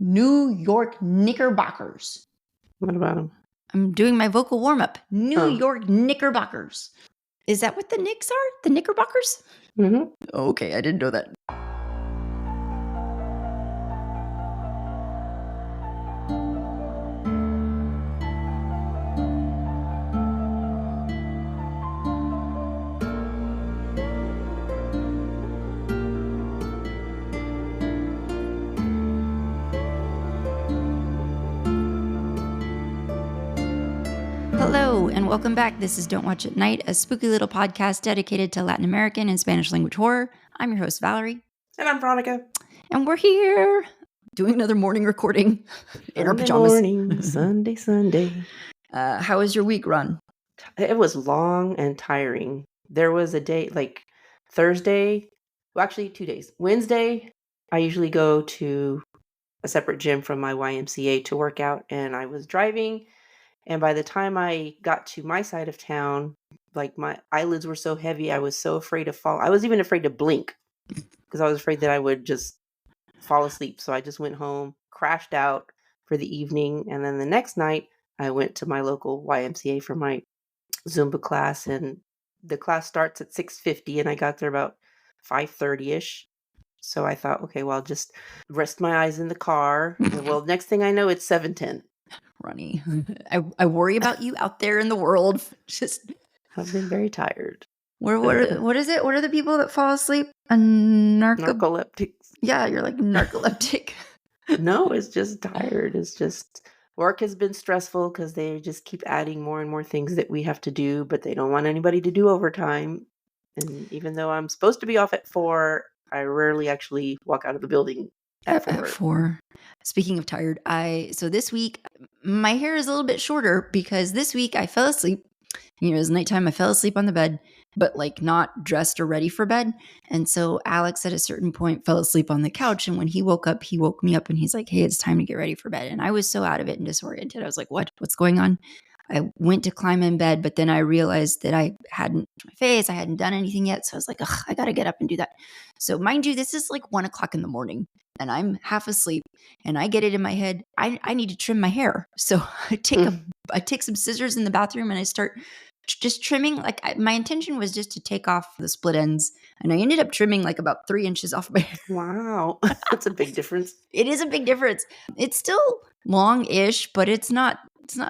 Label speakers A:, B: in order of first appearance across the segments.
A: New York Knickerbockers.
B: What about them?
A: I'm doing my vocal warm-up. New York Knickerbockers. Is that what the Knicks are? The Knickerbockers?
B: Mm-hmm.
A: Okay, I didn't know that. Hello, and welcome back. This is Don't Watch at Night, a spooky little podcast dedicated to Latin American and Spanish language horror. I'm your host, Valerie.
B: And I'm Veronica.
A: And we're here doing another morning recording in our pajamas.
B: Morning, Sunday.
A: How was your week, Ron?
B: It was long and tiring. There was a day, like Thursday, well, actually 2 days. Wednesday, I usually go to a separate gym from my YMCA to work out, and I was driving. And by the time I got to my side of town, like my eyelids were so heavy, I was so afraid to fall. I was even afraid to blink because I was afraid that I would just fall asleep. So I just went home, crashed out for the evening. And then the next night, I went to my local YMCA for my Zumba class. And the class starts at 6:50 and I got there about 5:30-ish. So I thought, okay, well, I'll just rest my eyes in the car. And well, next thing I know, it's 7:10.
A: Ronnie, I worry about you out there in the world. Just
B: I've been very tired.
A: What is it? What are the people that fall asleep?
B: Narcoleptics.
A: Yeah, you're like narcoleptic.
B: No, it's just tired. It's just work has been stressful because they just keep adding more and more things that we have to do, but they don't want anybody to do overtime. And even though I'm supposed to be off at 4, I rarely actually walk out of the building at 4.
A: Speaking of tired, so this week my hair is a little bit shorter because this week I fell asleep. It was nighttime. I fell asleep on the bed, but like not dressed or ready for bed. And so Alex at a certain point fell asleep on the couch. And when he woke up, he woke me up and he's like, "Hey, it's time to get ready for bed." And I was so out of it and disoriented. I was like, what's going on? I went to climb in bed, but then I realized that I hadn't washed my face. I hadn't done anything yet. So I was like, I got to get up and do that. So mind you, this is like 1 o'clock in the morning and I'm half asleep and I get it in my head. I need to trim my hair. So I take some scissors in the bathroom and I start just trimming. Like my intention was just to take off the split ends. And I ended up trimming like about 3 inches off my hair.
B: Wow. That's a big difference.
A: It is a big difference. It's still long-ish, but it's not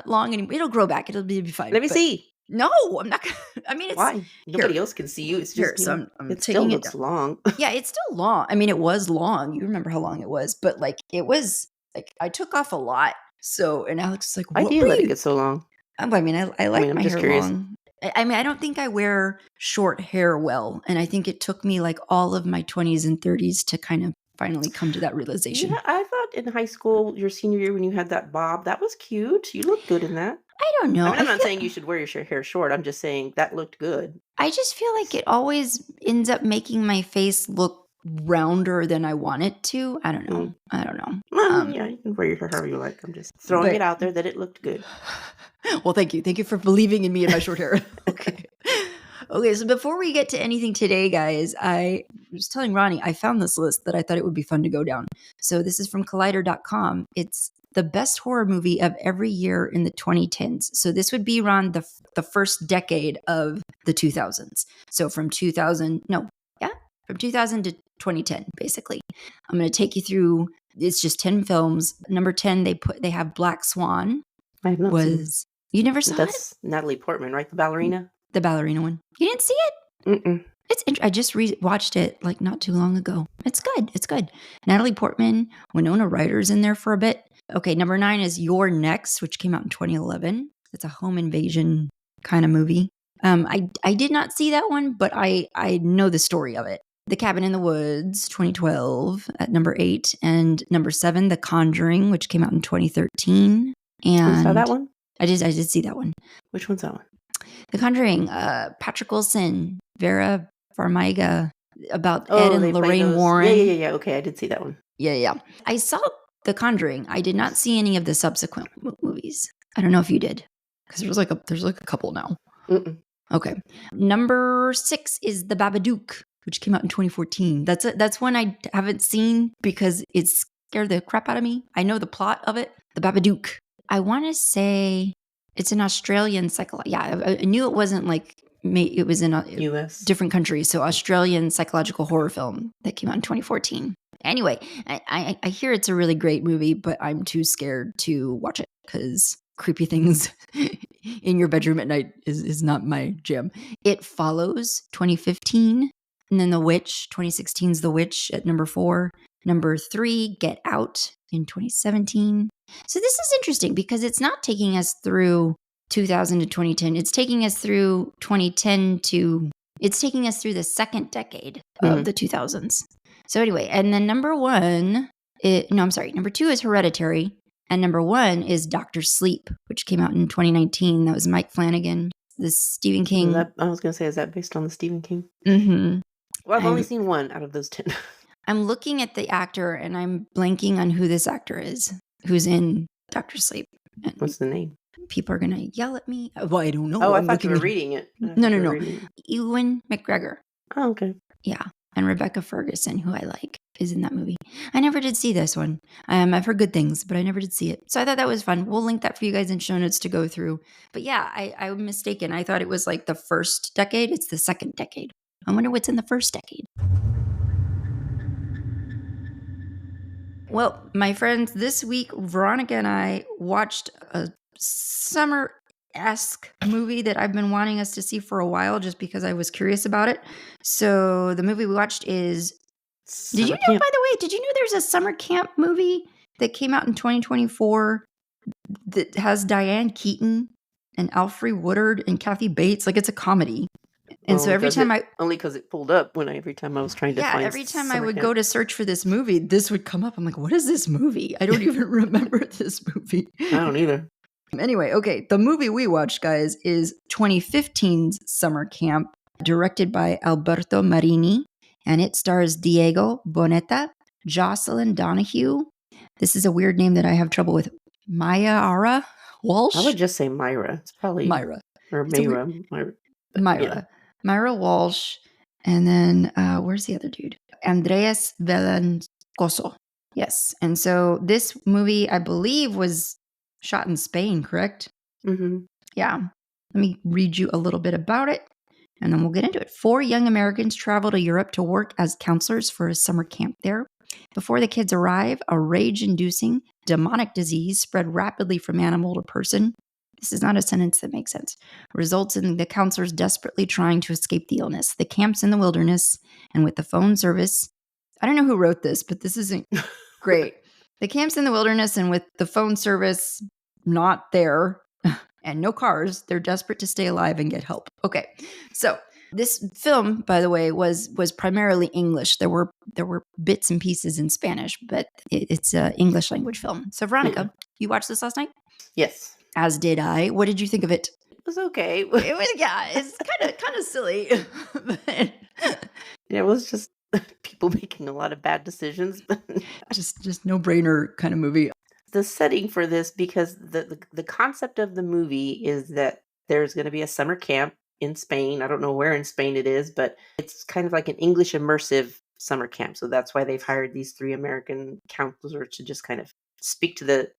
A: long anymore. It'll grow back. It'll be fine.
B: Let me see.
A: No, I'm not. I mean, it's
B: why? Nobody else can see you. It's just
A: so I'm
B: it still looks long.
A: Yeah, it's still long. I mean, it was long. You remember how long it was, but like it was like I took off a lot. So and Alex is like,
B: why do you let it get so long?
A: I mean, I like my hair long. I mean, I don't think I wear short hair well, and I think it took me like all of my 20s and 30s to kind of finally come to that realization.
B: Yeah, I thought in high school, your senior year when you had that bob, that was cute. You looked good in that.
A: I don't know.
B: I mean, I'm not saying you should wear your hair short. I'm just saying that looked good.
A: I just feel like it always ends up making my face look rounder than I want it to. I don't know.
B: Yeah, you can wear your hair however you like. I'm just throwing it out there that it looked good.
A: Well, thank you. Thank you for believing in me and my short hair. Okay. Okay, so before we get to anything today, guys, I was telling Ronnie, I found this list that I thought it would be fun to go down. So this is from Collider.com. It's the best horror movie of every year in the 2010s. So this would be around the first decade of the 2000s. So from 2000 to 2010, basically. I'm going to take you through, it's just 10 films. Number 10, they have Black Swan.
B: I have not seen it.
A: You never saw it?
B: That's Natalie Portman, right? The ballerina?
A: The ballerina one. You didn't see it?
B: Mm-mm.
A: I just watched it like not too long ago. It's good. It's good. Natalie Portman, Winona Ryder's in there for a bit. Okay, number 9 is You're Next, which came out in 2011. It's a home invasion kind of movie. I did not see that one, but I know the story of it. The Cabin in the Woods, 2012 at number 8. And number 7, The Conjuring, which came out in 2013. And
B: you saw that one?
A: I did see that one.
B: Which one's that one?
A: The Conjuring, Patrick Wilson, Vera Farmiga, about Ed and Lorraine Warren.
B: Yeah. Okay, I did see that one.
A: Yeah. I saw The Conjuring. I did not see any of the subsequent movies. I don't know if you did, because there's like a couple now.
B: Mm-mm.
A: Okay. Number 6 is The Babadook, which came out in 2014. That's one I haven't seen because it's scared the crap out of me. I know the plot of it. The Babadook. I want to say it's an Australian Yeah, I knew it wasn't like it was in a
B: US.
A: different country. So Australian psychological horror film that came out in 2014. Anyway, I hear it's a really great movie, but I'm too scared to watch it because creepy things in your bedroom at night is not my jam. It follows 2015, and then The Witch, 2016's The Witch at number 4. Number 3, Get Out in 2017. So this is interesting because it's not taking us through 2000 to 2010. It's taking us through 2010 to, it's taking us through the second decade of the 2000s. So anyway, and then number 2 is Hereditary. And number 1 is Dr. Sleep, which came out in 2019. That was Mike Flanagan, the Stephen King.
B: I was going to say, is that based on the Stephen King?
A: Mm-hmm.
B: Well, I've only seen 1 out of those 10.
A: I'm looking at the actor and I'm blanking on who this actor is, who's in Dr. Sleep. And
B: what's the name?
A: People are going to yell at me. Well, I don't know.
B: Oh, I thought you were reading it.
A: No. Ewan McGregor.
B: Oh, okay.
A: Yeah. And Rebecca Ferguson, who I like, is in that movie. I never did see this one. I've heard good things, but I never did see it. So I thought that was fun. We'll link that for you guys in show notes to go through. But yeah, I'm mistaken. I thought it was like the first decade. It's the second decade. I wonder what's in the first decade. Well, my friends, this week, Veronica and I watched a summer-esque movie that I've been wanting us to see for a while just because I was curious about it. So the movie we watched is... Did you know, by the way, there's a summer camp movie that came out in 2024 that has Diane Keaton and Alfre Woodard and Kathy Bates? Like, it's a comedy. And so every time
B: only because it pulled up every time I was trying to find.
A: Yeah, every time I would go to search for this movie, this would come up. I'm like, what is this movie? I don't even remember this movie.
B: I don't either.
A: Anyway, okay, the movie we watched, guys, is 2015's Summer Camp, directed by Alberto Marini, and it stars Diego Boneta, Jocelin Donahue. This is a weird name that I have trouble with. Maiara Walsh?
B: I would just say Myra. It's probably
A: Myra.
B: Or Myra.
A: Myra. Myra Walsh. And then, where's the other dude? Andreas Velascoso. Yes. And so this movie, I believe, was shot in Spain, correct?
B: Mm-hmm.
A: Yeah. Let me read you a little bit about it, and then we'll get into it. 4 young Americans travel to Europe to work as counselors for a summer camp there. Before the kids arrive, a rage-inducing demonic disease spread rapidly from animal to person. This is not a sentence that makes sense. Results in the counselors desperately trying to escape the illness. The camp's in the wilderness, and with the phone service, I don't know who wrote this, but this isn't great. The camp's in the wilderness, and with the phone service not there and no cars, they're desperate to stay alive and get help. Okay, so this film, by the way, was primarily English. There were bits and pieces in Spanish, but it's an English language film. So Veronica, you watched this last night?
B: Yes.
A: As did I. What did you think of it?
B: It was okay.
A: It was, yeah, it's kind of silly.
B: It was just people making a lot of bad decisions.
A: just no-brainer kind of movie.
B: The setting for this, because the concept of the movie is that there's going to be a summer camp in Spain. I don't know where in Spain it is, but it's kind of like an English immersive summer camp. So that's why they've hired these 3 American counselors to just kind of speak to the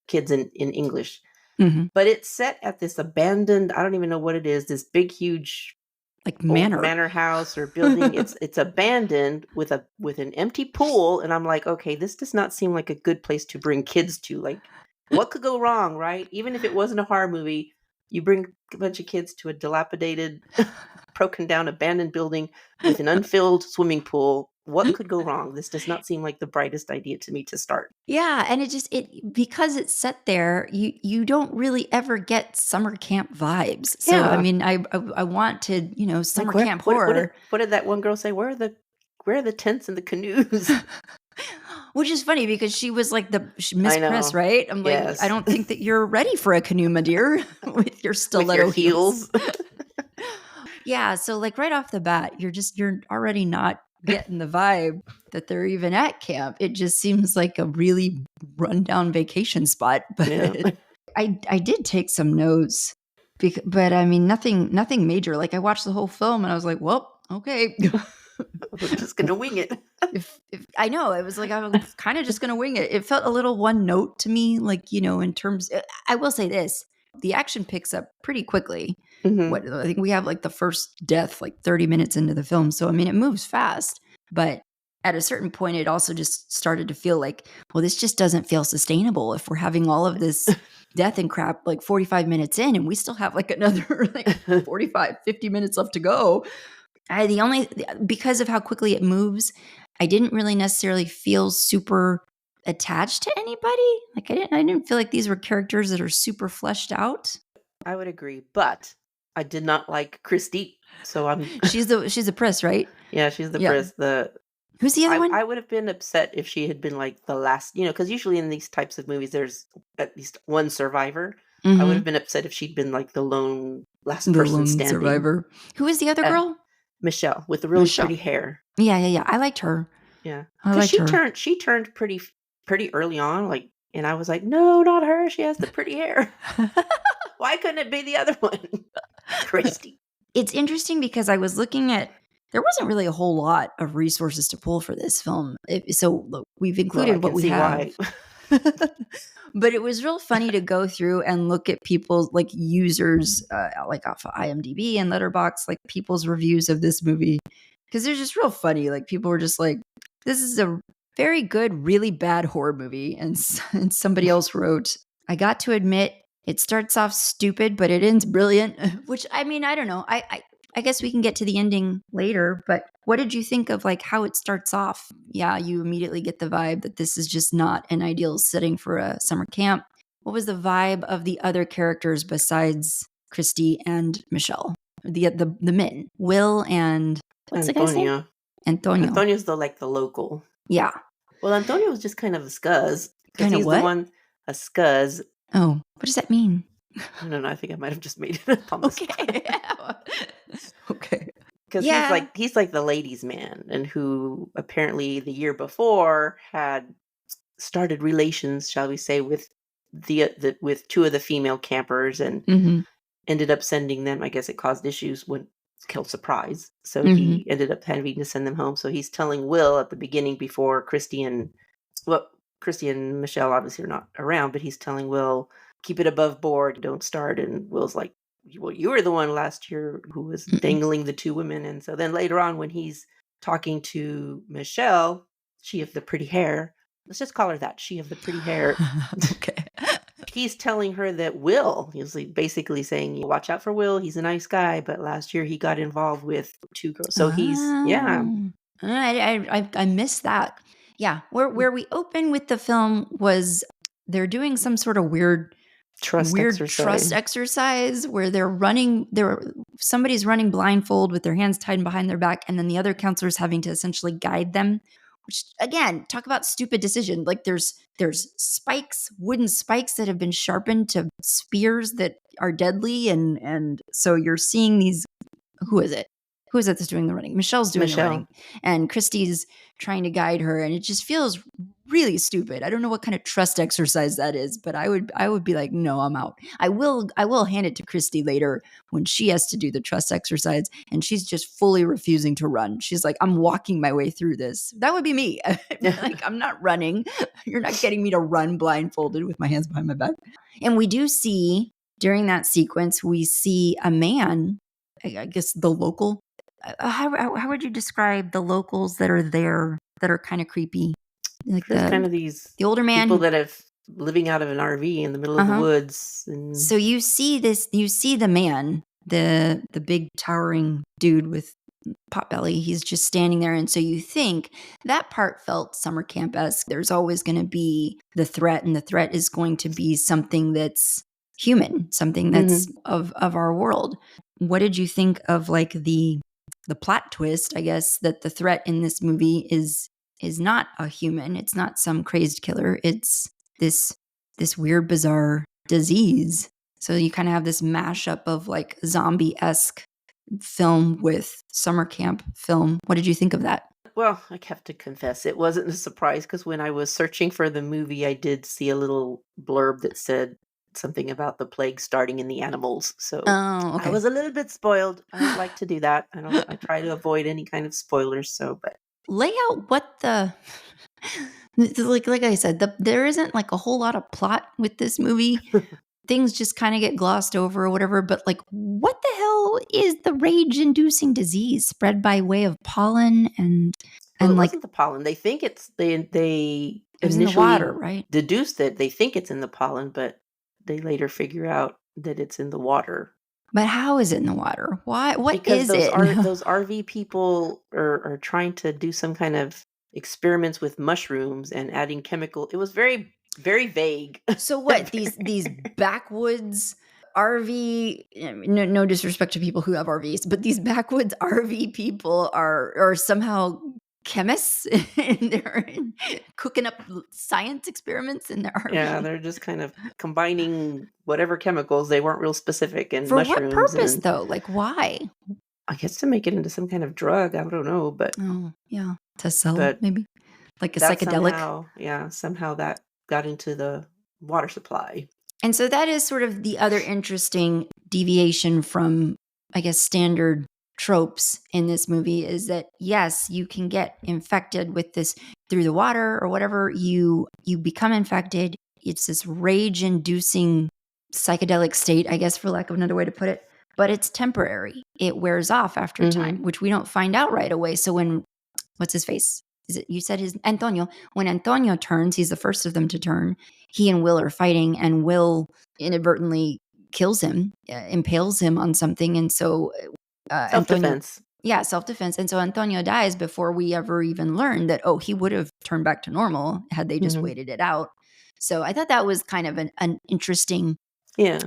B: kids in English.
A: Mm-hmm.
B: But it's set at this abandoned, I don't even know what it is, this big, huge
A: like manor
B: house or building. It's abandoned with an empty pool. And I'm like, okay, this does not seem like a good place to bring kids to. Like, what could go wrong, right? Even if it wasn't a horror movie, you bring a bunch of kids to a dilapidated, broken down, abandoned building with an unfilled swimming pool. What could go wrong? This does not seem like the brightest idea to me to start.
A: Yeah, and it because it's set there, you don't really ever get summer camp vibes. So
B: Yeah.
A: I mean, I want to summer camp horror.
B: What did that one girl say? Where are the tents and the canoes?
A: Which is funny because she was like Miss
B: I know.
A: Press, right? I'm like,
B: Yes.
A: I don't think that you're ready for a canoe, my dear, with your stiletto
B: With your heels.
A: Yeah, so like right off the bat, you're already not getting the vibe that they're even at camp. It just seems like a really rundown vacation spot. But
B: Yeah.
A: I did take some notes, but I mean nothing major. Like I watched the whole film and I was like, well, okay.
B: We're just gonna wing it.
A: if I know, it was like I was kind of just gonna wing it. It felt a little one note to me, like, in terms. I will say this: the action picks up pretty quickly.
B: Hmm.
A: What I think we have like the first death like 30 minutes into the film, so I mean it moves fast, but at a certain point, it also just started to feel like, well, this just doesn't feel sustainable if we're having all of this death and crap like 45 minutes in, and we still have like another like 45, 50 minutes left to go. Because of how quickly it moves, I didn't really necessarily feel super attached to anybody. Like I didn't feel like these were characters that are super fleshed out.
B: I would agree, but I did not like Christy. So I'm
A: She's a priss, right?
B: yeah, she's the
A: Yeah.
B: priest.
A: Who's the other one?
B: I would have been upset if she had been like the last, because usually in these types of movies there's at least one survivor. I would have been upset if she'd been like the last
A: The
B: person
A: lone
B: standing.
A: survivor. Who is the other girl?
B: Michelle with the really
A: Michelle.
B: pretty hair.
A: Yeah. I liked her.
B: Yeah,
A: I
B: because
A: liked her.
B: she turned pretty early on, like, and I was like, no, not her. She has the pretty hair. Why couldn't it be the other one? Christy.
A: It's interesting because I was looking at, there wasn't really a whole lot of resources to pull for this film. So look, we've included what we have. But it was real funny to go through and look at people's like users, like off of IMDb and Letterboxd, like people's reviews of this movie. Because they're just real funny. Like people were just like, this is a very good, really bad horror movie. And somebody else wrote, I got to admit, it starts off stupid, but it ends brilliant. Which, I mean, I don't know. I guess we can get to the ending later, but what did you think of like how it starts off? Yeah, you immediately get the vibe that this is just not an ideal setting for a summer camp. What was the vibe of the other characters besides Christy and Michelle? The men, Will and what's the guy's name? Antonio.
B: Antonio's the local.
A: Yeah.
B: Well, Antonio was just kind of a scuzz.
A: Kind of
B: he's
A: what?
B: the one, a scuzz.
A: Oh, what does that mean?
B: I don't know. I think I might have just made it up on the spot.
A: Okay.
B: Because he's like the ladies' man, and who apparently the year before had started relations, shall we say, with with two of the female campers, and ended up sending them. I guess it caused issues when killed surprise, so he ended up having to send them home. So he's telling Will at the beginning before Christy and Michelle obviously are not around, but he's telling Will, keep it above board, don't start. And Will's like, well, you were the one last year who was dangling the two women. And so then later on when he's talking to Michelle, she of the pretty hair, let's just call her that, she of the pretty hair.
A: Okay.
B: He's telling her that Will, he's basically saying, watch out for Will, he's a nice guy, but last year he got involved with two girls. So he's, yeah.
A: I missed that. Yeah, where we open with the film was they're doing some sort of weird trust exercise where somebody's running blindfold with their hands tied behind their back, and then the other counselor's having to essentially guide them. Which again, talk about stupid decision. Like there's spikes, wooden spikes that have been sharpened to spears that are deadly, and so you're seeing these. Who is it? Who is it that's doing the running? Michelle's doing the running. And Christy's trying to guide her. And it just feels really stupid. I don't know what kind of trust exercise that is, but I would be like, no, I'm out. I will hand it to Christy later when she has to do the trust exercise and she's just fully refusing to run. She's like, I'm walking my way through this. That would be me. Like, I'm not running. You're not getting me to run blindfolded with my hands behind my back. And we do see, during that sequence, we see a man, I guess the local. How would you describe the locals that are there that are kind of creepy? Like
B: there's kind of the
A: older man,
B: people that have living out of an RV in the middle of the woods. And
A: so you see the man, the big towering dude with potbelly. He's just standing there, and so you think that part felt summer camp-esque. There's always going to be the threat, and the threat is going to be something that's human, something that's of our world. What did you think of like the plot twist, I guess, that the threat in this movie is not a human. It's not some crazed killer. It's this weird, bizarre disease. So you kind of have this mashup of like zombie-esque film with summer camp film. What did you think of that?
B: Well, I have to confess, it wasn't a surprise because when I was searching for the movie, I did see a little blurb that said something about the plague starting in the animals. So
A: Oh,
B: I
A: okay.
B: was a little bit spoiled. I don't like to do that. I try to avoid any kind of spoilers. So, but
A: Lay out what the like I said, there isn't like a whole lot of plot with this movie. Things just kind of get glossed over or whatever, but like what the hell is the rage-inducing disease spread by way of pollen
B: well, it
A: and like
B: wasn't the pollen. They think they
A: it was in the water,
B: initially
A: right?
B: deduced that they think it's in the pollen, but they later figure out that it's in the water.
A: But how is it in the water? Why? What
B: Because
A: is it?
B: those RV people are trying to do some kind of experiments with mushrooms and adding chemical. It was very, very vague.
A: So what? These backwoods RV. No disrespect to people who have RVs, but these backwoods RV people are somehow chemists and they're cooking up science experiments in their
B: Yeah,
A: RV.
B: they're just kind of combining whatever chemicals, they weren't real specific, and
A: For what
B: mushrooms,
A: purpose
B: and
A: though? Like why?
B: I guess to make it into some kind of drug. I don't know,
A: Oh, yeah, to sell
B: but
A: maybe like a
B: that
A: psychedelic.
B: somehow, yeah, somehow that got into the water supply.
A: And so that is sort of the other interesting deviation from, I guess, standard tropes in this movie is that yes, you can get infected with this through the water or whatever. You become infected. It's this rage-inducing psychedelic state, I guess, for lack of another way to put it. But it's temporary. It wears off after time,
B: Mhm.
A: which we don't find out right away. So when what's his face? Is it you said his Antonio? When Antonio turns, he's the first of them to turn. He and Will are fighting, and Will inadvertently kills him, impales him on something, and so Antonio,
B: Self-defense.
A: yeah, self defense, and so Antonio dies before we ever even learn that. Oh, he would have turned back to normal had they just
B: Mhm.
A: waited it out. So I thought that was kind of an interesting
B: Yeah,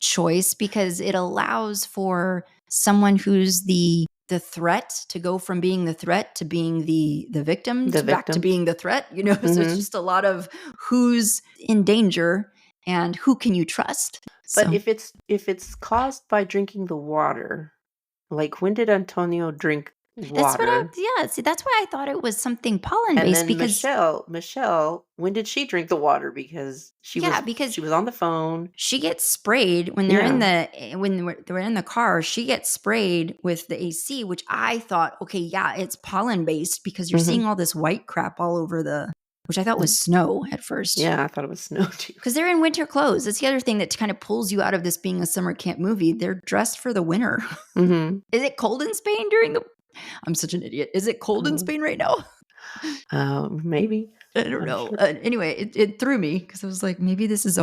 A: choice because it allows for someone who's the threat to go from being the threat to being the victim
B: the
A: to back to
B: victim.
A: being the threat, so it's
B: Mhm.
A: just a lot of who's in danger and who can you trust.
B: But
A: So
B: if it's caused by drinking the water, like, when did Antonio drink
A: that's what
B: water?
A: yeah, see, that's why I thought it was something pollen
B: And
A: based
B: then
A: because
B: Michelle, when did she drink the water? Because
A: yeah, because
B: she was on the phone.
A: she gets sprayed when they're in
B: Yeah.
A: the when they're in the car. She gets sprayed with the AC, which I thought, okay, yeah, it's pollen based because you're
B: Mhm.
A: seeing all this white crap all over which I thought was snow at first
B: Yeah, I thought it was snow too.
A: because they're in winter clothes. That's the other thing that kind of pulls you out of this being a summer camp movie. They're dressed for the winter.
B: Mhm.
A: Is it cold in Spain during the? I'm such an idiot. Is it cold in
B: Oh,
A: Spain right now?
B: maybe.
A: I don't
B: I'm
A: know.
B: sure.
A: Anyway, it threw me because I was like, maybe this is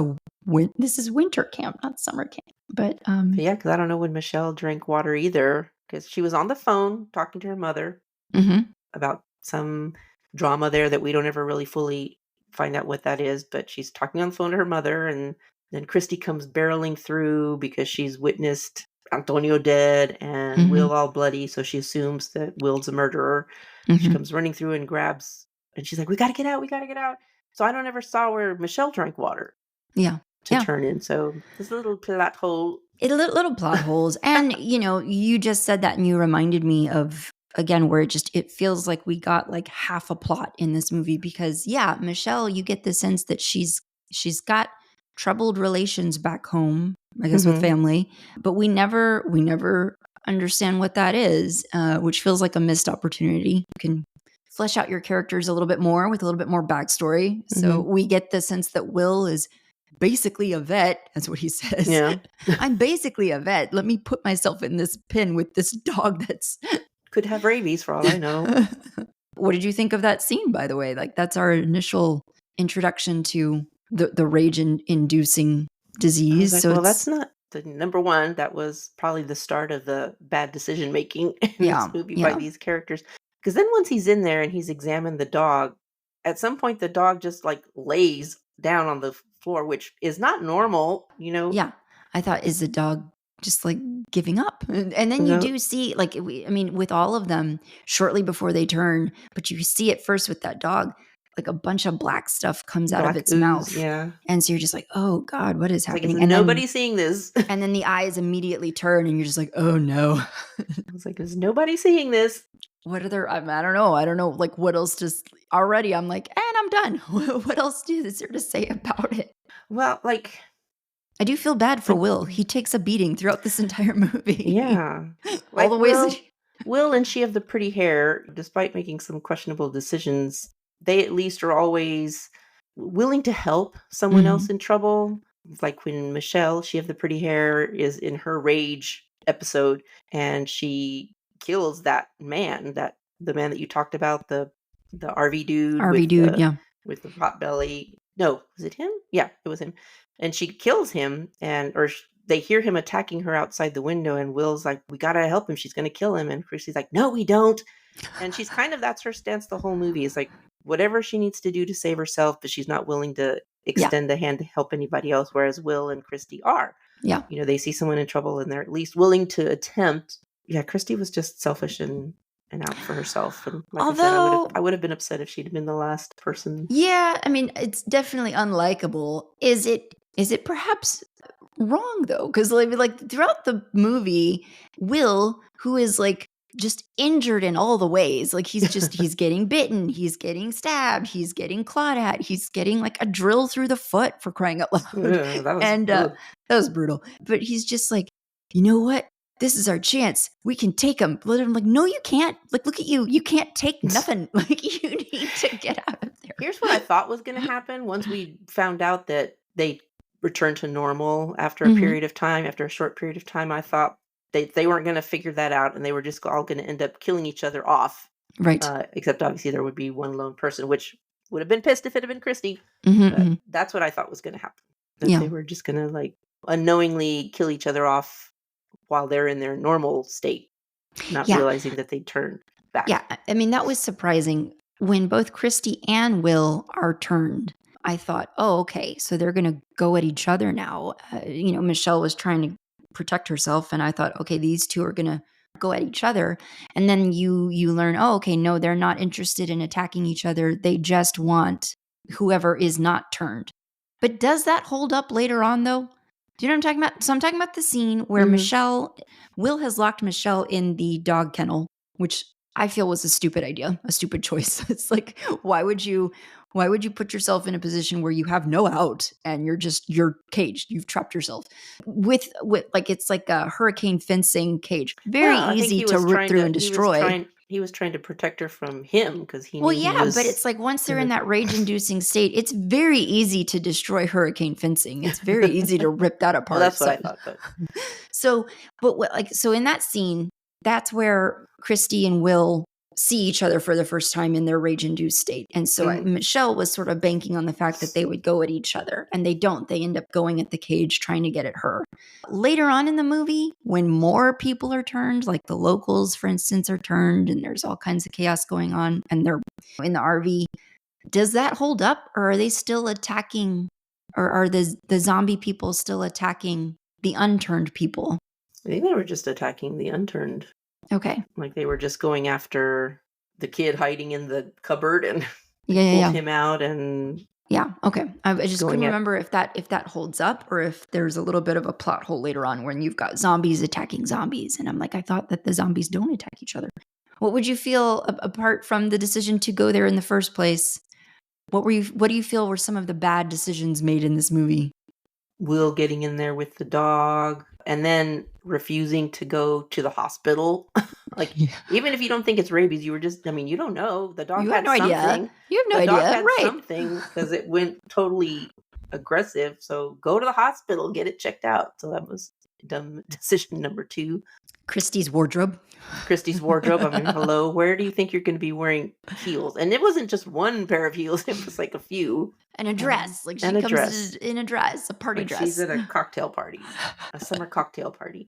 A: this is winter camp, not summer camp. But
B: But yeah, because I don't know when Michelle drank water either, because she was on the phone talking to her mother
A: mhm.
B: about some drama there that we don't ever really fully find out what that is, but she's talking on the phone to her mother, and then Christy comes barreling through because she's witnessed Antonio dead and
A: Mhm.
B: Will all bloody, so she assumes that Will's a murderer. She
A: Mhm.
B: comes running through and grabs, and she's like, "We gotta get out, we gotta get out." So I don't ever saw where Michelle drank water
A: Yeah.
B: to
A: Yeah.
B: turn in, so this little plot hole.
A: Little plot holes. And, you just said that and you reminded me of, again, where it feels like we got like half a plot in this movie because, yeah, Michelle, you get the sense that she's got troubled relations back home, I guess, with
B: Mhm,
A: family, but we never understand what that is, which feels like a missed opportunity. You can flesh out your characters a little bit more with a little bit more backstory. So
B: mhm,
A: we get the sense that Will is basically a vet. That's what he says.
B: yeah.
A: I'm basically a vet. Let me put myself in this pen with this dog that's.
B: Could have rabies for all I know.
A: What did you think of that scene, by the way? Like, that's our initial introduction to the rage inducing
B: I was
A: disease.
B: like,
A: So
B: well, that's
A: it's,
B: not the number one. That was probably the start of the bad decision making in
A: yeah,
B: this movie by
A: yeah,
B: these characters. Because then once he's in there and he's examined the dog, at some point the dog just like lays down on the floor, which is not normal.
A: yeah. I thought, is the dog just like giving up? And then you
B: No,
A: do see, like, I mean, with all of them shortly before they turn, but you see it first with that dog, like a bunch of black stuff comes out of
B: black
A: its
B: ooze.
A: mouth.
B: Yeah.
A: And so you're just like, oh God, what is
B: It's like, is
A: happening?
B: nobody seeing this?
A: And then the eyes immediately turn and you're just like, oh no.
B: I was like, is nobody seeing this?
A: What are there? I don't know. I don't know. Like, what else? Just already, I'm like, and I'm done. What else is there to say about it?
B: Well, like,
A: I do feel bad for Will. He takes a beating throughout this entire movie.
B: Yeah.
A: All the ways that
B: Will and she have the pretty hair, despite making some questionable decisions, they at least are always willing to help someone else in trouble. Like when Michelle, she have the pretty hair, is in her rage episode, and she kills that man, the man that you talked about, the RV dude with the pot belly. No, was it him? Yeah, it was him. And she kills him, they hear him attacking her outside the window, and Will's like, we gotta help him, she's gonna kill him. And Christy's like, no, we don't. And she's that's her stance the whole movie, is like, whatever she needs to do to save herself, but she's not willing to extend a hand to help anybody else, whereas Will and Christy are.
A: Yeah.
B: They see someone in trouble and they're at least willing to attempt. Yeah, Christy was just selfish and out for herself. And like
A: Although,
B: I said, I would have been upset if she'd been the last person.
A: Yeah, I mean, it's definitely unlikable. Is it perhaps wrong though? Because like throughout the movie, Will, who is like just injured in all the ways, like he's getting bitten, he's getting stabbed, he's getting clawed at, he's getting like a drill through the foot, for crying out loud.
B: Yeah,
A: that was brutal. But he's just like, you know what? This is our chance. We can take him. I'm like, no, you can't. Like, look at you. You can't take nothing. Like, you need to get out of there.
B: Here's what I thought was going to happen once we found out that they returned to normal after a period of time, after a short period of time. I thought they weren't going to figure that out, and they were just all going to end up killing each other off.
A: Right.
B: Except obviously there would be one lone person, which would have been pissed if it had been Christy. That's what I thought was going to happen. That they were just going to like unknowingly kill each other off while they're in their normal state, not realizing that they turned back.
A: Yeah, I mean, that was surprising. When both Christy and Will are turned, I thought, oh, okay, so they're going to go at each other now. Michelle was trying to protect herself, and I thought, okay, these two are going to go at each other. And then you learn, oh, okay, no, they're not interested in attacking each other. They just want whoever is not turned. But does that hold up later on, though? Do you know what I'm talking about? So I'm talking about the scene where Will has locked Michelle in the dog kennel, which I feel was a stupid idea, a stupid choice. It's like, why would you put yourself in a position where you have no out and you're caged, you've trapped yourself with like, it's like a hurricane fencing cage. Very easy to rip through and destroy.
B: He was trying to protect her from him because he knew
A: but it's like once they're in that rage-inducing state, it's very easy to destroy hurricane fencing. It's very easy to rip that apart.
B: Well, that's what I thought. But.
A: So in that scene, that's where Christy and Will see each other for the first time in their rage-induced state. And so Michelle was sort of banking on the fact that they would go at each other, and they don't. They end up going at the cage, trying to get at her. Later on in the movie, when more people are turned, like the locals, for instance, are turned, and there's all kinds of chaos going on, and they're in the RV, does that hold up, or are they still attacking, or are the zombie people still attacking the unturned people?
B: I think they were just attacking the unturned.
A: Okay.
B: Like they were just going after the kid hiding in the cupboard and pulled him out and...
A: Yeah, okay. I just couldn't remember if that holds up, or if there's a little bit of a plot hole later on when you've got zombies attacking zombies. And I'm like, I thought that the zombies don't attack each other. What would you feel, apart from the decision to go there in the first place, what do you feel were some of the bad decisions made in this movie?
B: Will getting in there with the dog, and then refusing to go to the hospital. Even if you don't think it's rabies, you don't know. The dog had something.
A: Idea. You have no idea.
B: The dog had something because it went totally aggressive. So go to the hospital, get it checked out. So that was dumb decision number 2.
A: Christy's wardrobe.
B: I mean, hello, where do you think you're going to be wearing heels? And it wasn't just one pair of heels. It was like a few.
A: And a dress. She comes in a dress, a party dress.
B: She's at a cocktail party, a summer cocktail party.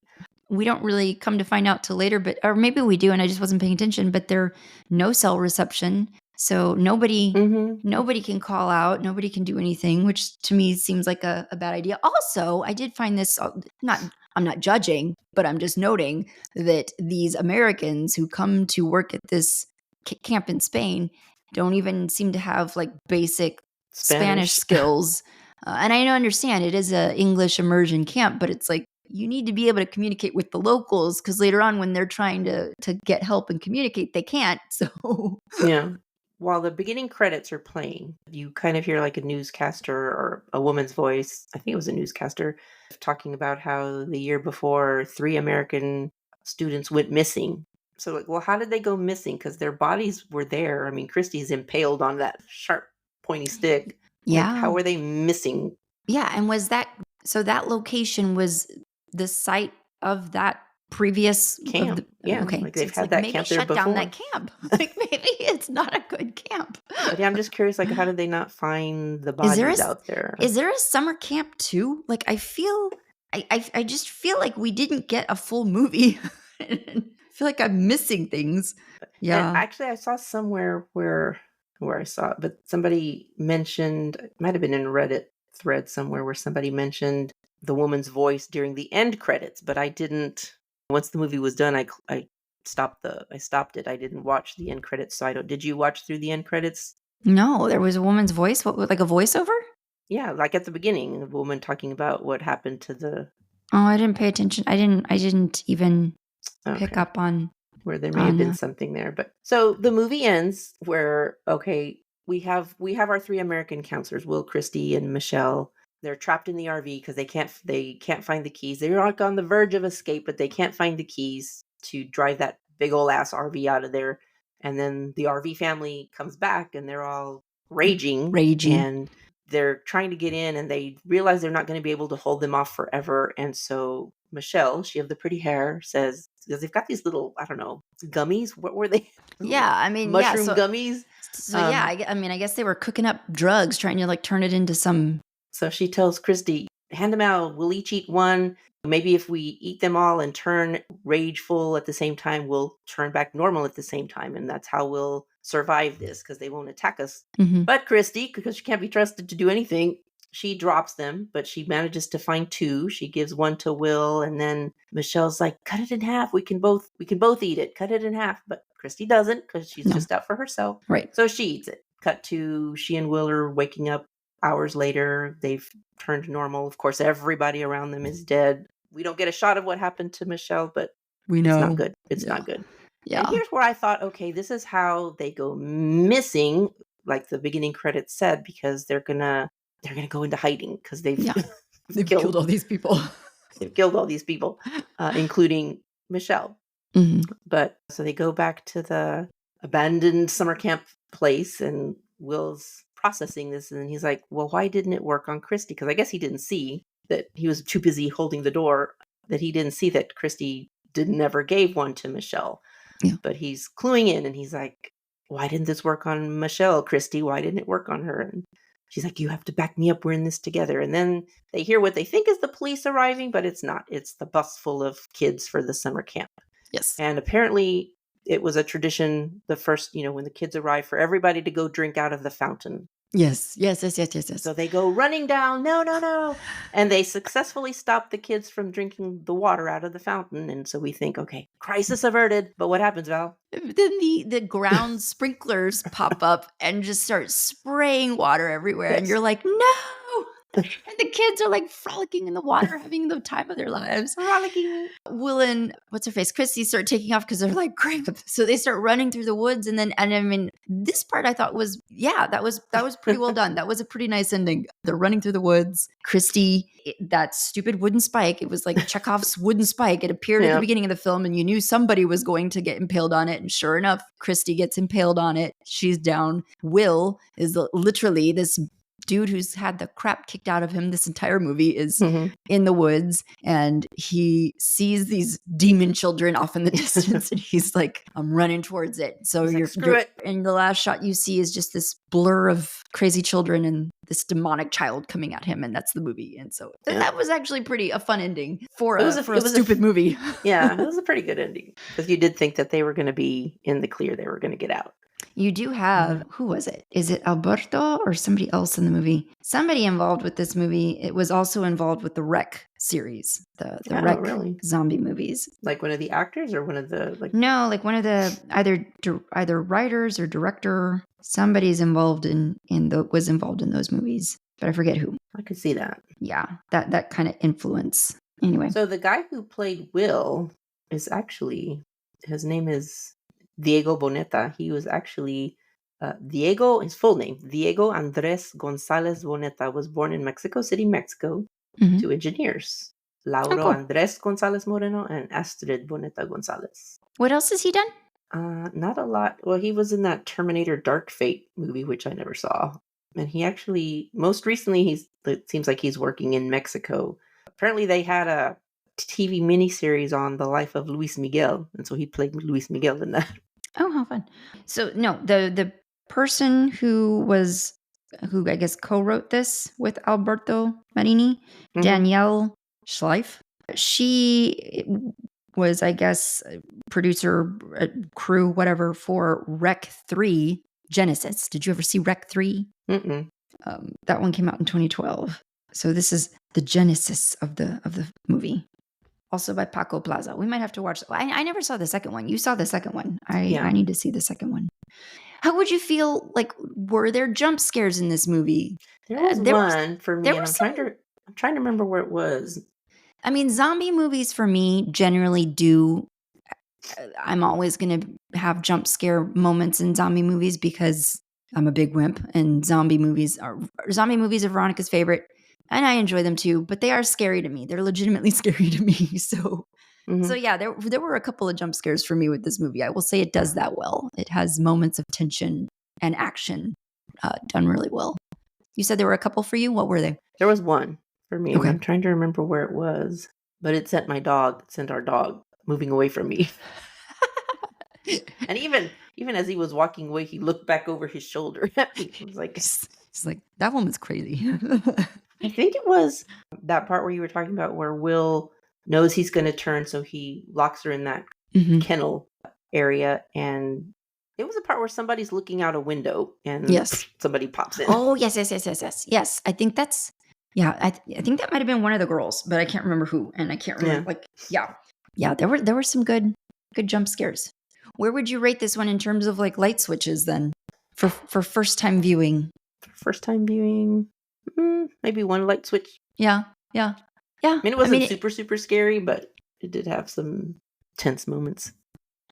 A: We don't really come to find out till later, or maybe we do, and I just wasn't paying attention, but there no cell reception. So nobody can call out. Nobody can do anything, which to me seems like a bad idea. Also, I did find this, I'm not judging, but I'm just noting that these Americans who come to work at this camp in Spain don't even seem to have like basic Spanish skills. And I understand it is a English immersion camp, but it's like, you need to be able to communicate with the locals, because later on when they're trying to get help and communicate, they can't. So
B: yeah. while the beginning credits are playing, you kind of hear like a newscaster or a woman's voice. I think it was a newscaster talking about how the year before 3 American students went missing. So like, well, how did they go missing? Because their bodies were there. I mean, Christy's impaled on that sharp, pointy stick. Like, how
A: Yeah.
B: were they missing?
A: Yeah. And so that location was the site of that previous
B: Camp. Yeah,
A: okay.
B: like
A: So
B: they've
A: it's
B: had
A: like
B: that
A: maybe
B: camp there
A: shut down
B: before.
A: that camp. Like maybe it's not a good camp.
B: But yeah, I'm just curious, like, how did they not find the
A: Is there
B: bodies out there?
A: is there a summer camp too? Like I just feel like we didn't get a full movie. I feel like I'm missing things.
B: And
A: Yeah.
B: actually, I saw somewhere where I saw it, but somebody mentioned, it might have been in a Reddit thread somewhere where somebody mentioned the woman's voice during the end credits, but I didn't. Once the movie was done, I stopped it. I didn't watch the end credits, so I don't. Did you watch through the end credits?
A: No, there was a woman's voice. What, like a voiceover?
B: Yeah, like at the beginning, a woman talking about what happened to the.
A: Oh, I didn't pay attention. I didn't even pick
B: Okay.
A: up on
B: Where there may have been something there. But so the movie ends where, okay, we have our 3 American counselors, Will, Christy, and Michelle. They're trapped in the RV because they can't find the keys. They're like on the verge of escape, but they can't find the keys to drive that big old ass RV out of there. And then the RV family comes back and they're all raging. And they're trying to get in and they realize they're not going to be able to hold them off forever. And so Michelle, she have the pretty hair, says, because they've got these little, I don't know, gummies. What were they?
A: Yeah, I mean,
B: mushroom gummies.
A: So yeah, I guess they were cooking up drugs, trying to like turn it into some.
B: So she tells Christy, hand them out. We'll each eat one. Maybe if we eat them all and turn rageful at the same time, we'll turn back normal at the same time. And that's how we'll survive this because they won't attack us.
A: Mhm.
B: But Christy, because she can't be trusted to do anything, she drops them, but she manages to find 2. She gives one to Will, and then Michelle's like, cut it in half. We can both eat it. Cut it in half. But Christy doesn't because she's just out for herself.
A: Right.
B: So she eats it. Cut to she and Will are waking up hours later. They've turned normal. Of course, everybody around them is dead. We don't get a shot of what happened to Michelle, but
A: we know
B: it's not good. It's not good.
A: Yeah.
B: And here's where I thought, okay, this is how they go missing, like the beginning credits said, because they're gonna go into hiding because they've
A: killed all these people.
B: They've killed all these people, including Michelle.
A: Mm-hmm.
B: But so they go back to the abandoned summer camp place, and Will's processing this, and he's like, well, why didn't it work on Christy? Because I guess he didn't see that he was too busy holding the door, that he didn't see that Christy never gave one to Michelle.
A: Yeah.
B: But he's cluing in, and he's like, why didn't this work on Michelle, Christy? Why didn't it work on her? And she's like, you have to back me up. We're in this together. And then they hear what they think is the police arriving, but it's not. It's the bus full of kids for the summer camp.
A: Yes.
B: And apparently it was a tradition, the first, when the kids arrive, for everybody to go drink out of the fountain.
A: Yes.
B: So they go running down, no. And they successfully stop the kids from drinking the water out of the fountain. And so we think, okay, crisis averted. But what happens, Val?
A: Then the ground sprinklers pop up and just start spraying water everywhere. Yes. And you're like, no. And the kids are like frolicking in the water, having the time of their lives.
B: Frolicking.
A: Will and what's her face, Christy, start taking off because they're like, crap. So they start running through the woods, and I mean, this part I thought was, that was pretty well done. That was a pretty nice ending. They're running through the woods. Christy, that stupid wooden spike. It was like Chekhov's wooden spike. It appeared at the beginning of the film, and you knew somebody was going to get impaled on it. And sure enough, Christy gets impaled on it. She's down. Will is literally this dude who's had the crap kicked out of him this entire movie is in the woods, and he sees these demon children off in the distance, and he's like, I'm running towards it. So
B: you're screw it.
A: And the last shot you see is just this blur of crazy children and this demonic child coming at him, and that's the movie. And so that was actually a fun ending for a stupid movie.
B: Yeah, it was a pretty good ending because you did think that they were going to be in the clear, they were going to get out.
A: You do have, who was it? Is it Alberto or somebody else in the movie? Somebody involved with this movie. It was also involved with the Wreck series, the Wreck zombie movies.
B: Like one of the actors or one of the
A: No, like one of the either writers or director. Somebody's involved was involved in those movies, but I forget who.
B: I could see that.
A: Yeah, that kind of influence. Anyway,
B: so the guy who played Will is actually, his name is Diego Boneta. He was actually His full name, Diego Andres Gonzalez Boneta, was born in Mexico City, Mexico,
A: Mm-hmm.
B: to engineers,
A: Oh,
B: Lauro
A: cool.
B: Andres Gonzalez Moreno and Astrid Boneta Gonzalez.
A: What else has he done?
B: Not a lot. Well, he was in that Terminator Dark Fate movie, which I never saw. And he actually, most recently, it seems like he's working in Mexico. Apparently, they had a TV miniseries on the life of Luis Miguel, and so he played Luis Miguel in that.
A: Oh, how fun. So, no, the person who I guess co-wrote this with Alberto Marini,
B: Mhm.
A: Danielle Schleif, she was, I guess, producer, crew, whatever, for Rec 3 Genesis. Did you ever see Rec 3?
B: Mm-mm.
A: That one came out in 2012. So this is the genesis of the movie. Also by Paco Plaza. We might have to watch. I never saw the second one. You saw the second one. I need to see the second one. How would you feel? Like, were there jump scares in this movie?
B: There was one for me, and I'm trying to remember where it was.
A: I mean, zombie movies for me generally do. I'm always going to have jump scare moments in zombie movies because I'm a big wimp, and zombie movies are Veronica's favorite, and I enjoy them too. But they are scary to me. They're legitimately scary to me. So yeah, there were a couple of jump scares for me with this movie. I will say it does that well. It has moments of tension and action done really well. You said there were a couple for you. What were they?
B: There was one for me.
A: Okay.
B: I'm trying to remember where it was, but it sent our dog moving away from me. And even as he was walking away, he looked back over his shoulder at me. He was like,
A: he's like, that woman's crazy.
B: I think it was that part where you were talking about where Will knows he's going to turn, so he locks her in that kennel area, and it was a part where somebody's looking out a window and somebody pops in.
A: Oh, yes. I think that's, I think that might have been one of the girls, but I can't remember who, and I can't remember. There were some good jump scares. Where would you rate this one in terms of like light switches then for first time viewing?
B: First time viewing, maybe one light switch.
A: Yeah.
B: I mean, it wasn't super scary, but it did have some tense moments.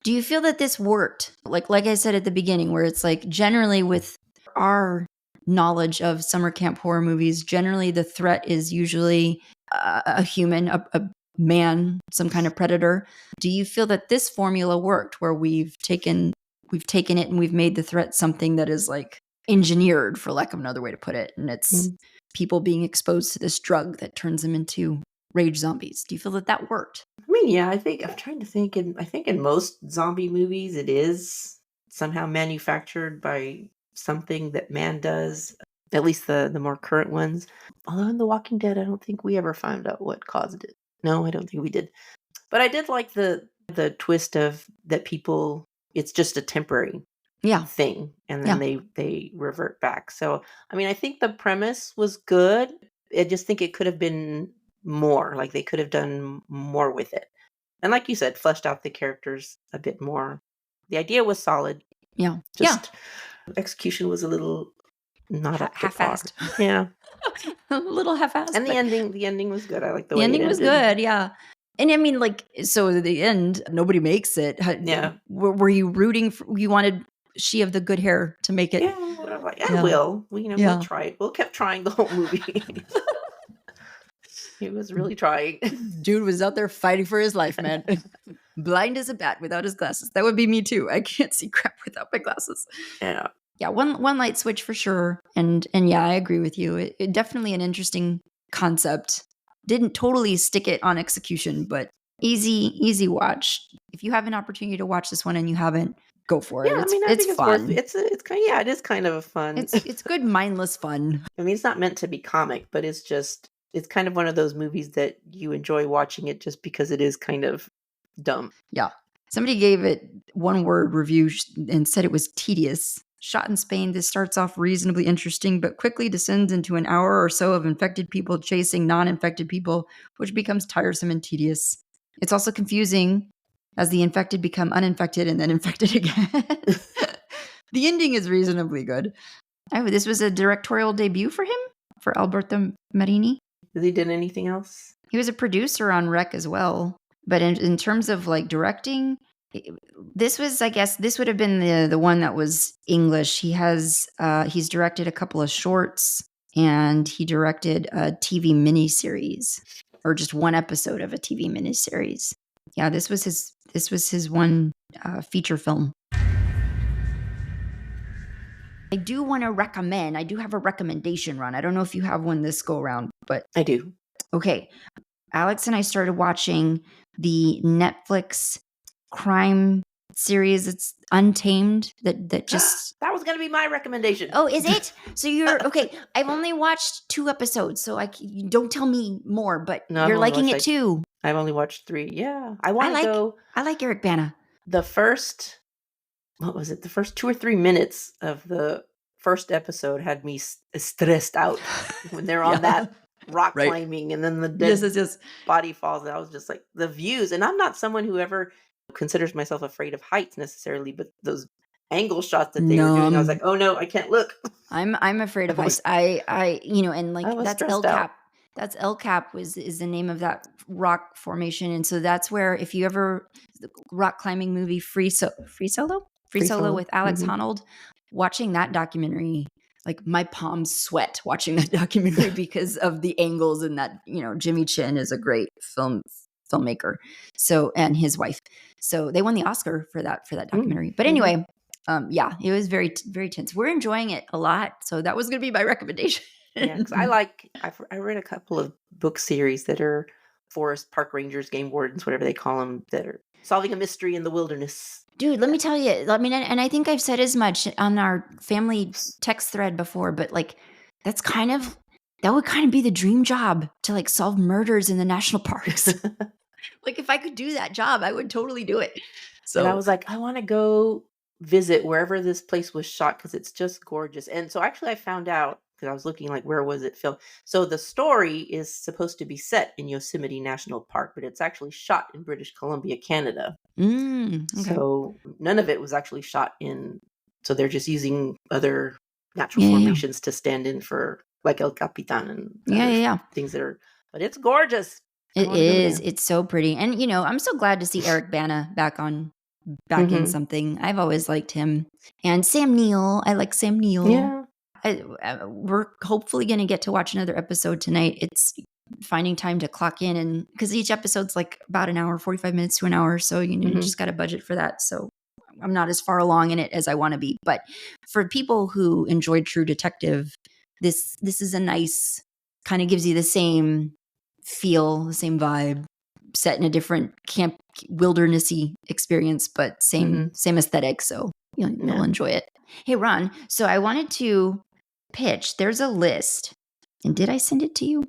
A: Do you feel that this worked? Like I said at the beginning, where it's like generally with our knowledge of summer camp horror movies, generally the threat is usually a human, a man, some kind of predator. Do you feel that this formula worked, where we've taken it and we've made the threat something that is like engineered, for lack of another way to put it, and it's people being exposed to this drug that turns them into rage zombies? Do you feel that worked?
B: I mean, yeah, I think I'm trying to think. I think in most zombie movies, it is somehow manufactured by something that man does. At least the more current ones. Although in The Walking Dead, I don't think we ever found out what caused it. No, I don't think we did. But I did like the twist of that people. It's just a temporary thing, and then they revert back. So I mean, I think the premise was good. I just think it could have been more. Like they could have done more with it, and like you said, fleshed out the characters a bit more. The idea was solid. Execution was a little not up to
A: half-assed.
B: par. Yeah,
A: a little half-assed.
B: And the ending was good. I like the way
A: ending
B: it
A: was
B: ended.
A: good. Yeah. And I mean, like, so at the end, nobody makes it.
B: Yeah.
A: Were you rooting for? You wanted she of the good hair to make it?
B: Yeah, I will. We'll try it. We'll kept trying the whole movie. He was really trying.
A: Dude was out there fighting for his life, man. Blind as a bat without his glasses. That would be me too. I can't see crap without my glasses.
B: Yeah.
A: Yeah, one light switch for sure. And yeah, I agree with you. It definitely an interesting concept. Didn't totally stick it on execution, but easy watch. If you have an opportunity to watch this one and you haven't, go for it.
B: Yeah,
A: It's fun.
B: It is kind of fun.
A: It's good mindless fun.
B: I mean, it's not meant to be comic, but it's kind of one of those movies that you enjoy watching it just because it is kind of dumb.
A: Yeah. Somebody gave it one word review and said it was tedious. Shot in Spain, this starts off reasonably interesting, but quickly descends into an hour or so of infected people chasing non-infected people, which becomes tiresome and tedious. It's also confusing as the infected become uninfected and then infected again. The ending is reasonably good. This was a directorial debut for him, for Alberto Marini.
B: Has he done anything else?
A: He was a producer on Rec as well. But in terms of like directing, This was, I guess, this would have been the one that was English. He's directed a couple of shorts, and he directed a TV miniseries, or just one episode of a TV miniseries. Yeah, this was his one feature film. I do want to recommend. I do have a recommendation, Ron. I don't know if you have one this go around, but
B: I do.
A: Okay, Alex and I started watching the Netflix crime series. It's Untamed. That just
B: That was going to be my recommendation.
A: Oh, is it? So you're okay. I've only watched 2 episodes, so don't tell me more. But
B: No,
A: you're
B: I've only
A: liking
B: watched,
A: it too.
B: I've only watched 3. Yeah, I want to go.
A: I like Eric Bana.
B: The first, what was it? The first 2 or 3 minutes of the first episode had me stressed out when they're on that rock
A: Right.
B: climbing, and then the dead
A: Yes.
B: body falls. And I was just like, the views. And I'm not someone who ever considers myself afraid of heights necessarily, but those angle shots that they were doing, I was like, oh no, I can't look.
A: I'm afraid of heights. And like
B: I was
A: that's
B: stressed
A: El
B: out.
A: Cap. That's El Cap is the name of that rock formation, and so that's where, if you ever, the rock climbing movie Free Solo with Alex Honnold, watching that documentary, like my palms sweat watching that documentary because of the angles, and that, Jimmy Chin is a great filmmaker. So, and his wife. So they won the Oscar for that documentary. But anyway, yeah, it was very, very tense. We're enjoying it a lot. So that was going to be my recommendation.
B: Yeah, because I read a couple of book series that are forest park rangers, game wardens, whatever they call them, that are solving a mystery in the wilderness.
A: Dude, let me tell you, and I think I've said as much on our family text thread before, but like, that would kind of be the dream job, to like solve murders in the national parks. Like, if I could do that job, I would totally do it. So
B: And I was like, I want to go visit wherever this place was shot because it's just gorgeous. And so actually I found out, because I was looking like, where was it filmed? So the story is supposed to be set in Yosemite National Park, but it's actually shot in British Columbia, Canada.
A: Okay.
B: So none of it was actually shot in. So they're just using other natural formations to stand in for, like El Capitan and things that are. But it's gorgeous.
A: It is. It's so pretty. And, I'm so glad to see Eric Bana back in something. I've always liked him. And Sam Neill. I like Sam Neill.
B: Yeah.
A: We're hopefully going to get to watch another episode tonight. It's finding time to clock in, and because each episode's like about an hour, 45 minutes to an hour. So, you just got a budget for that. So I'm not as far along in it as I want to be. But for people who enjoyed True Detective, this is a nice, kind of gives you the same feel, the same vibe, set in a different camp, wildernessy experience, but same aesthetic. So you'll enjoy it. Hey, Ron, so I wanted to pitch. There's a list. And did I send it to you?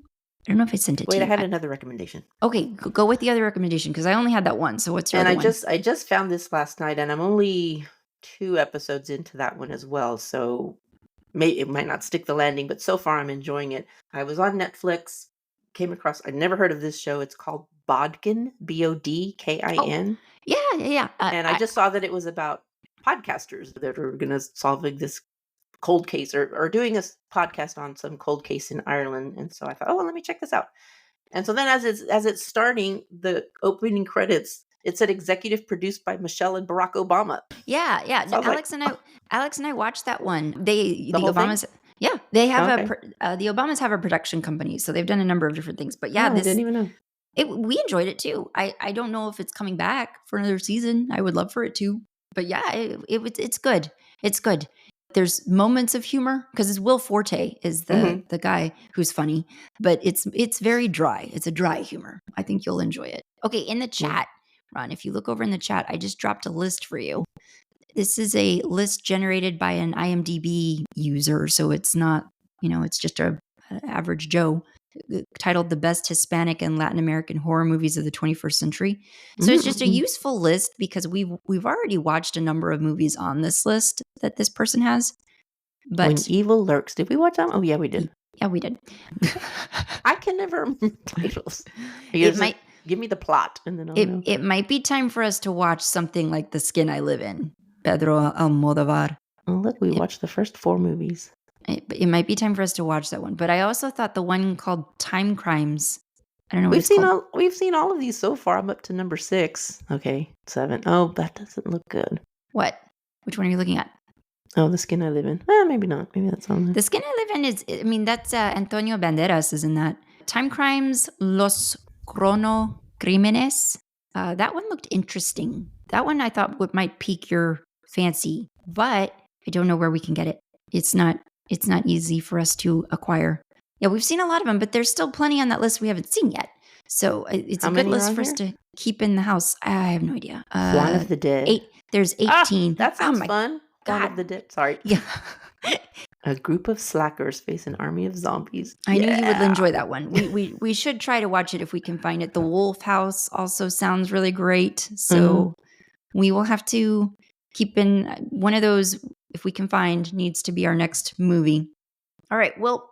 A: I don't know if I sent it to you.
B: Wait, I had another recommendation.
A: Okay, go with the other recommendation, because I only had that one. So what's your other one?
B: I just found this last night, and I'm only 2 episodes into that one as well. So it might not stick the landing, but so far I'm enjoying it. I was on Netflix, came across, I'd never heard of this show. It's called Bodkin, Bodkin.
A: Oh, yeah.
B: And I just saw that it was about podcasters that are going to solve this cold case, or doing a podcast on some cold case in Ireland. And so I thought, let me check this out. And so then as it's starting, the opening credits, it said executive produced by Michelle and Barack Obama.
A: Yeah. So Alex and I watched that one. The
B: whole
A: Obamas.
B: thing?
A: Yeah, they have the Obamas have a production company, so they've done a number of different things. But yeah,
B: I didn't even know.
A: We enjoyed it too. I don't know if it's coming back for another season. I would love for it to. But yeah, it's good. It's good. There's moments of humor, because it's Will Forte is the guy who's funny, but it's very dry. It's a dry humor. I think you'll enjoy it. Okay, in the chat, Ron, if you look over in the chat, I just dropped a list for you. This is a list generated by an IMDb user, so it's not, it's just an average Joe, titled The Best Hispanic and Latin American Horror Movies of the 21st Century. So it's just a useful list, because we've already watched a number of movies on this list that this person has. But
B: When Evil Lurks, did we watch that? Oh yeah, we did.
A: Yeah, we did.
B: I can never remember titles. Give me the plot, and then I'll know.
A: It might be time for us to watch something like The Skin I Live In, Pedro Almodovar.
B: Oh, look, we watched the first 4 movies.
A: It might be time for us to watch that one. But I also thought the one called Time Crimes I don't know what
B: We've
A: it's
B: seen
A: called.
B: we've seen all of these so far. I'm up to number 6. Okay, 7. Oh, that doesn't look good.
A: What? Which one are you looking at?
B: Oh, The Skin I Live In. Maybe not. Maybe that's on there.
A: The Skin I Live In is, I mean, that's Antonio Banderas is in that. Time Crimes, Los Crímenes. That one looked interesting. That one I thought might pique your fancy, but I don't know where we can get it. It's not easy for us to acquire. Yeah, we've seen a lot of them, but there's still plenty on that list we haven't seen yet. So it's
B: How
A: a good
B: many are
A: list
B: on
A: for us
B: here?
A: to keep in the house. I have no idea.
B: Dawn of the Dead.
A: 8. There's 18.
B: That sounds
A: my
B: fun. Dawn
A: God.
B: of the Dead. Sorry.
A: Yeah.
B: A group of slackers face an army of zombies.
A: I knew you would enjoy that one. We should try to watch it if we can find it. The Wolf House also sounds really great. So we will have to keep in one of those, if we can find, needs to be our next movie. All right. Well,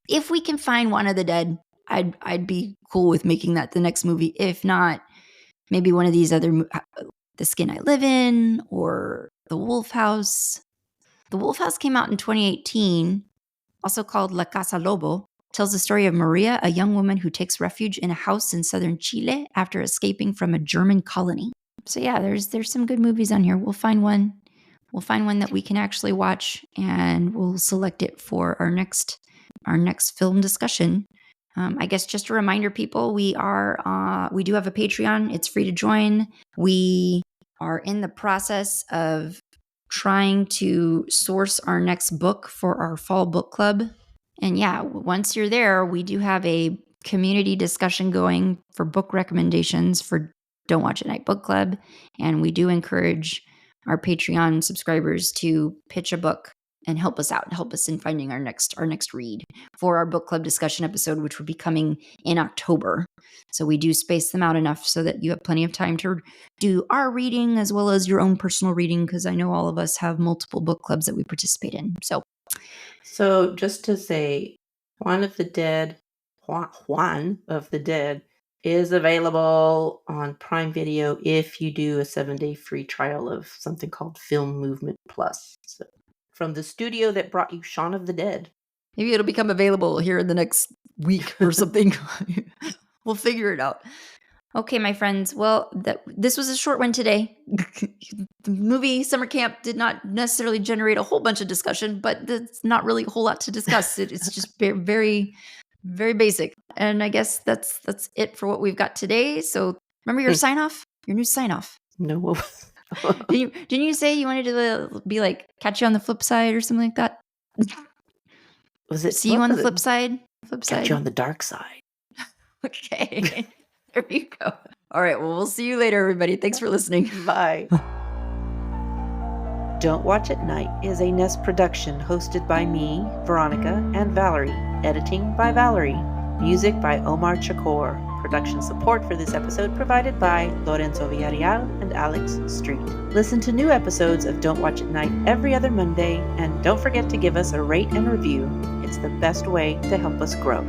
A: if we can find One of the Dead, I'd be cool with making that the next movie. If not, maybe one of these other, The Skin I Live In or The Wolf House. The Wolf House came out in 2018, also called La Casa Lobo. Tells the story of Maria, a young woman who takes refuge in a house in southern Chile after escaping from a German colony. So yeah, there's some good movies on here. We'll find one. We'll find one that we can actually watch, and we'll select it for our next film discussion. I guess just a reminder, people, we do have a Patreon. It's free to join. We are in the process of trying to source our next book for our fall book club. And yeah, once you're there, we do have a community discussion going for book recommendations for Don't Watch at Night Book Club. And we do encourage our Patreon subscribers to pitch a book and help us out, help us in finding our next read for our book club discussion episode, which will be coming in October. So we do space them out enough so that you have plenty of time to do our reading as well as your own personal reading, because I know all of us have multiple book clubs that we participate in. So
B: just to say, Juan of the Dead is available on Prime Video if you do a 7-day free trial of something called Film Movement Plus. So, from the studio that brought you Shaun of the Dead.
A: Maybe it'll become available here in the next week or something. We'll figure it out. Okay, my friends. Well, this was a short one today. The movie Summer Camp did not necessarily generate a whole bunch of discussion, but there's not really a whole lot to discuss. It's just very, very basic. And I guess that's it for what we've got today. So remember your sign off? Your new sign off.
B: No.
A: Didn't you say you wanted to be like catch you on the flip side or something like that?
B: Was it?
A: See you on the flip side?
B: Catch you on the dark side.
A: Okay. There you go. All right. Well, we'll see you later, everybody. Thanks for listening.
B: Bye. Don't Watch at Night is a Nest production hosted by me, Veronica, and Valerie. Editing by Valerie. Music by Omar Chakor. Production support for this episode provided by Lorenzo Villarreal and Alex Street. Listen to new episodes of Don't Watch at Night every other Monday, and don't forget to give us a rate and review. It's the best way to help us grow.